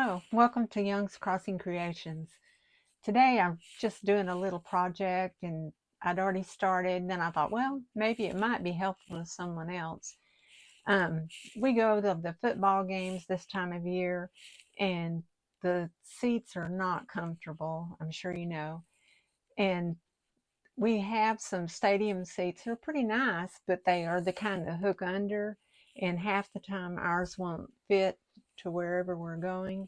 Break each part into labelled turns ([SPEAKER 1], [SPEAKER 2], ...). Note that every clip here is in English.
[SPEAKER 1] Hello, welcome to Young's Crossing Creations. Today I'm just doing a little project and I'd already started, and then I thought, well, maybe it might be helpful to someone else. Um, we go to the football games this time of year and the seats are not comfortable, I'm sure you know. And we have some stadium seats. They're pretty nice, but they are the kind that hook under, and half the time ours won't fit to wherever we're going,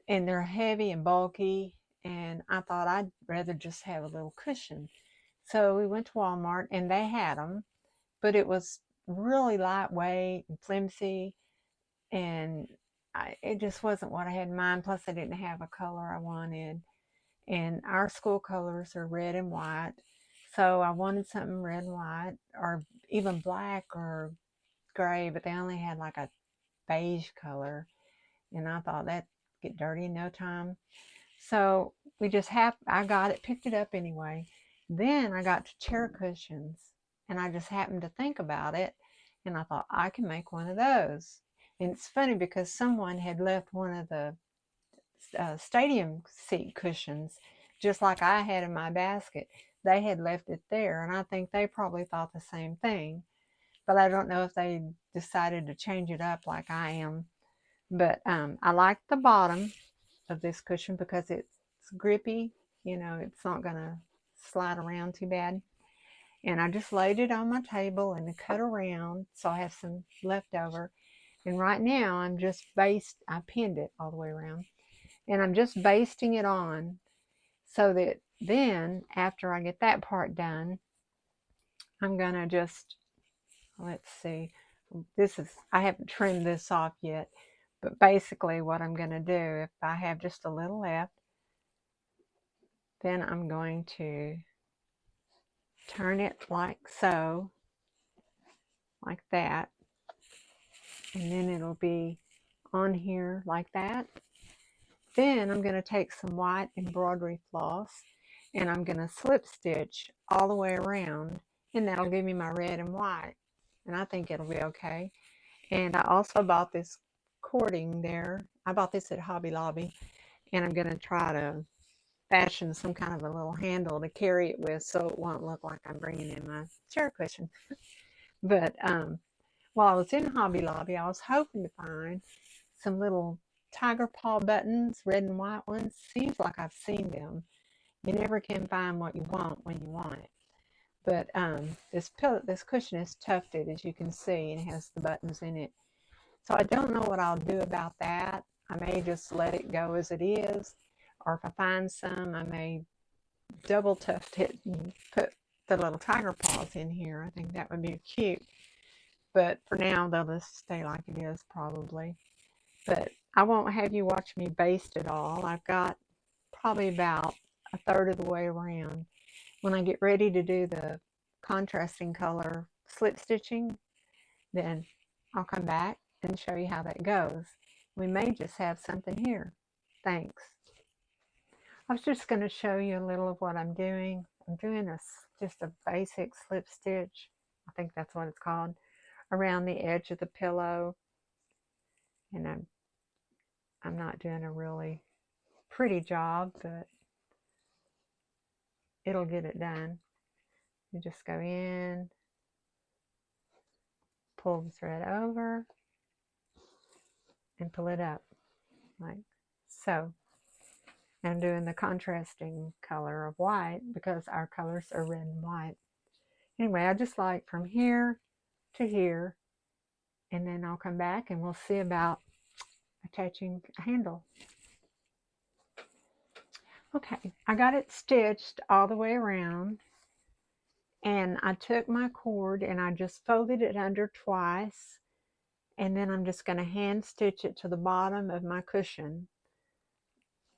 [SPEAKER 1] and they're heavy and bulky, and I thought I'd rather just have a little cushion. So we went to Walmart and they had them, but it was really lightweight and flimsy, and it just wasn't what I had in mind. Plus I didn't have a color I wanted, and our school colors are red and white, so I wanted something red and white, or even black or gray, but they only had like a beige color, and I thought that'd get dirty in no time. So I got it, picked it up anyway. Then I got to chair cushions, and I just happened to think about it, and I thought I can make one of those. And it's funny because someone had left one of the stadium seat cushions, just like I had in my basket. They had left it there, and I think they probably thought the same thing. But I don't know if they decided to change it up like I am. But I like the bottom of this cushion because it's grippy. It's not going to slide around too bad. And I just laid it on my table and cut around so I have some left over. And right now I pinned it all the way around. And I'm just basting it on so that then after I get that part done, I'm going to just, let's see, I haven't trimmed this off yet. But basically what I'm going to do, if I have just a little left, then I'm going to turn it like so, like that, and then it'll be on here like that. Then I'm going to take some white embroidery floss and I'm going to slip stitch all the way around, and that'll give me my red and white, and I think it'll be okay. And I also bought this cording there. I bought this at Hobby Lobby, and I'm going to try to fashion some kind of a little handle to carry it with so it won't look like I'm bringing in my chair cushion. But while I was in Hobby Lobby, I was hoping to find some little tiger paw buttons, red and white ones. Seems like I've seen them. You never can find what you want when you want it. But this cushion is tufted, as you can see, and has the buttons in it. So I don't know what I'll do about that. I may just let it go as it is, or if I find some, I may double tuft it and put the little tiger paws in here. I think that would be cute. But for now, they'll just stay like it is probably. But I won't have you watch me baste it all. I've got probably about a third of the way around. When I get ready to do the contrasting color slip stitching, then I'll come back and show you how that goes. We may just have something here. Thanks. I was just going to show you a little of what I'm doing. I'm doing just a basic slip stitch. I think that's what it's called, around the edge of the pillow. And I'm not doing a really pretty job, but it'll get it done. You just go in, pull the thread over, and pull it up like so. I'm doing the contrasting color of white because our colors are red and white. Anyway, I just like from here to here, and then I'll come back and we'll see about attaching a handle. Okay, I got it stitched all the way around, and I took my cord and I just folded it under twice, and then I'm just going to hand stitch it to the bottom of my cushion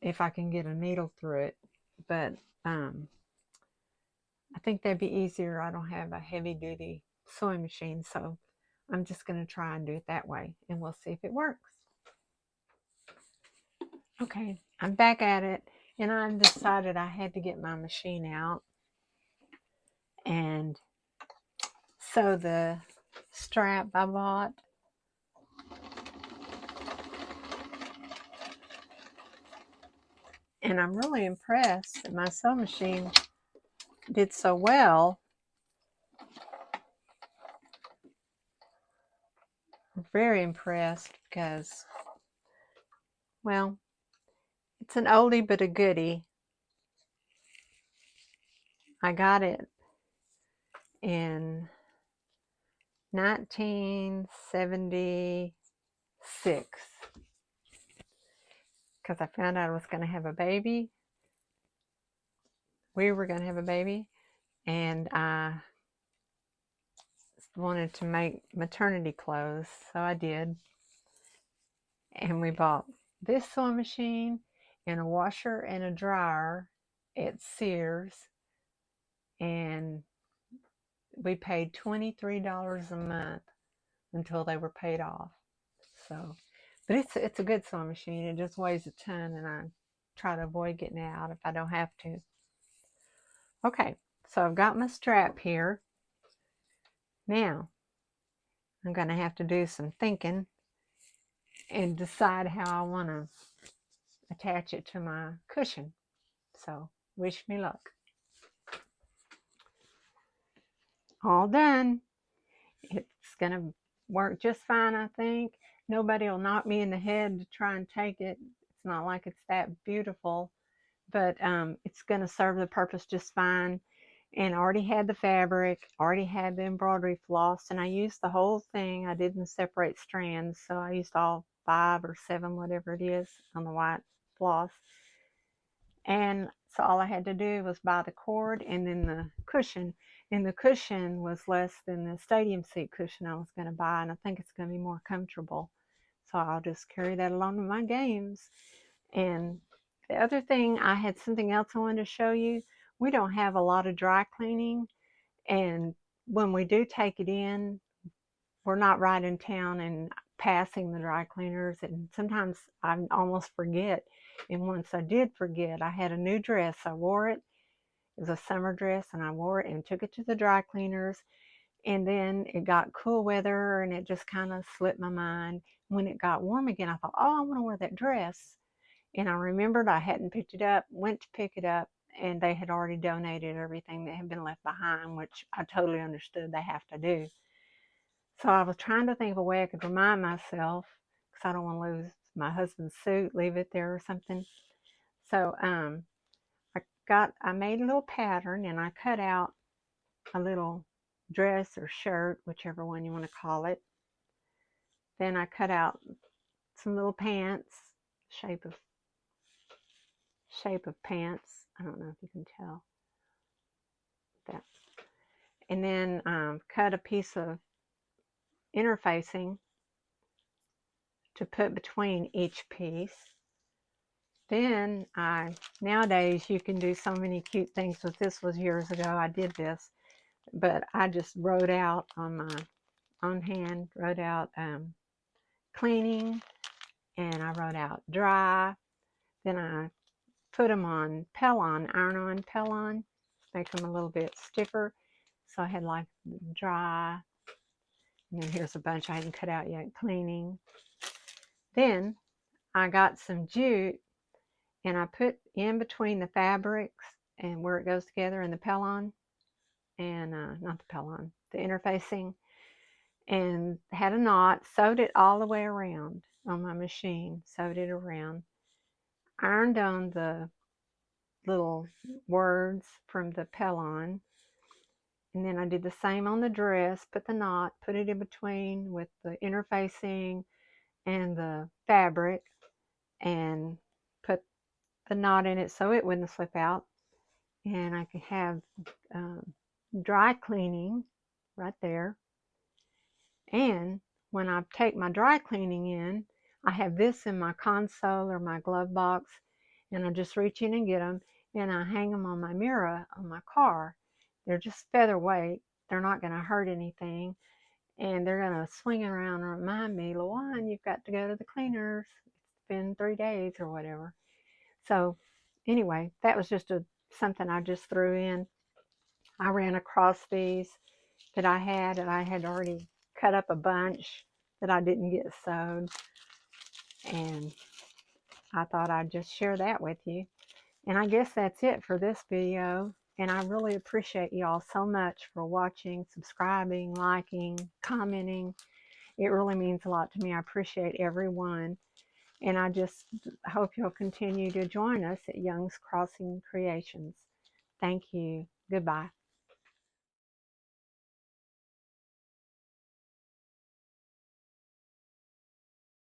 [SPEAKER 1] if I can get a needle through it. But I think that'd be easier. I don't have a heavy-duty sewing machine, so I'm just going to try and do it that way, and we'll see if it works. Okay, I'm back at it, and I decided I had to get my machine out and sew the strap I bought. And I'm really impressed that my sewing machine did so well. I'm very impressed because, well, it's an oldie but a goodie. I got it in 1976 because I found out I was going to have a baby. We were going to have a baby, and I wanted to make maternity clothes, so I did. And we bought this sewing machine and a washer and a dryer at Sears, and we paid $23 a month until they were paid off. So, but it's a good sewing machine. It just weighs a ton, and I try to avoid getting it out if I don't have to. Okay, so I've got my strap here. Now, I'm going to have to do some thinking and decide how I want to attach it to my cushion. So, wish me luck. All done. It's going to work just fine, I think. Nobody will knock me in the head to try and take it. It's not like it's that beautiful, but it's going to serve the purpose just fine. And I already had the fabric, already had the embroidery floss, and I used the whole thing. I didn't separate strands, so I used all 5 or 7, whatever it is, on the white floss. And so all I had to do was buy the cord and then the cushion. And the cushion was less than the stadium seat cushion I was going to buy, and I think it's going to be more comfortable. So I'll just carry that along to my games. And the other thing, I had something else I wanted to show you. We don't have a lot of dry cleaning, and when we do take it in, we're not right in town and passing the dry cleaners, and sometimes I almost forget. And once I did forget, I had a new dress. I wore it. It was a summer dress, and I wore it and took it to the dry cleaners. And then it got cool weather, and it just kind of slipped my mind. When it got warm again, I thought, oh, I want to wear that dress. And I remembered I hadn't picked it up, went to pick it up, and they had already donated everything that had been left behind, which I totally understood they have to do. So I was trying to think of a way I could remind myself, because I don't want to lose my husband's suit, leave it there or something. So I made a little pattern, and I cut out a little dress or shirt, whichever one you want to call it. Then I cut out some little pants, shape of pants. I don't know if you can tell that. And then cut a piece of interfacing to put between each piece. Then nowadays you can do so many cute things with this. Was years ago I did this, but I just wrote out on my own hand, wrote out cleaning, and I wrote out dry. Then I put them on iron-on Pellon, make them a little bit stiffer. So I had like dry, and then here's a bunch I hadn't cut out yet, cleaning. Then I got some jute, and I put in between the fabrics and where it goes together in the Pellon, and not the Pellon, the interfacing, and had a knot, sewed it all the way around on my machine, sewed it around, ironed on the little words from the Pellon, and then I did the same on the dress, put the knot, put it in between with the interfacing and the fabric, and put the knot in it so it wouldn't slip out. And I could have dry cleaning right there. And when I take my dry cleaning in, I have this in my console or my glove box, and I just reach in and get them, and I hang them on my mirror on my car. They're just featherweight. They're not going to hurt anything, and they're going to swing around and remind me, LaJuan, you've got to go to the cleaners. It's been 3 days or whatever. So anyway, that was just something I just threw in. I ran across these that I had already cut up a bunch that I didn't get sewed, and I thought I'd just share that with you. And I guess that's it for this video. And I really appreciate you all so much for watching, subscribing, liking, commenting. It really means a lot to me. I appreciate everyone. And I just hope you'll continue to join us at Young's Crossing Creations. Thank you. Goodbye.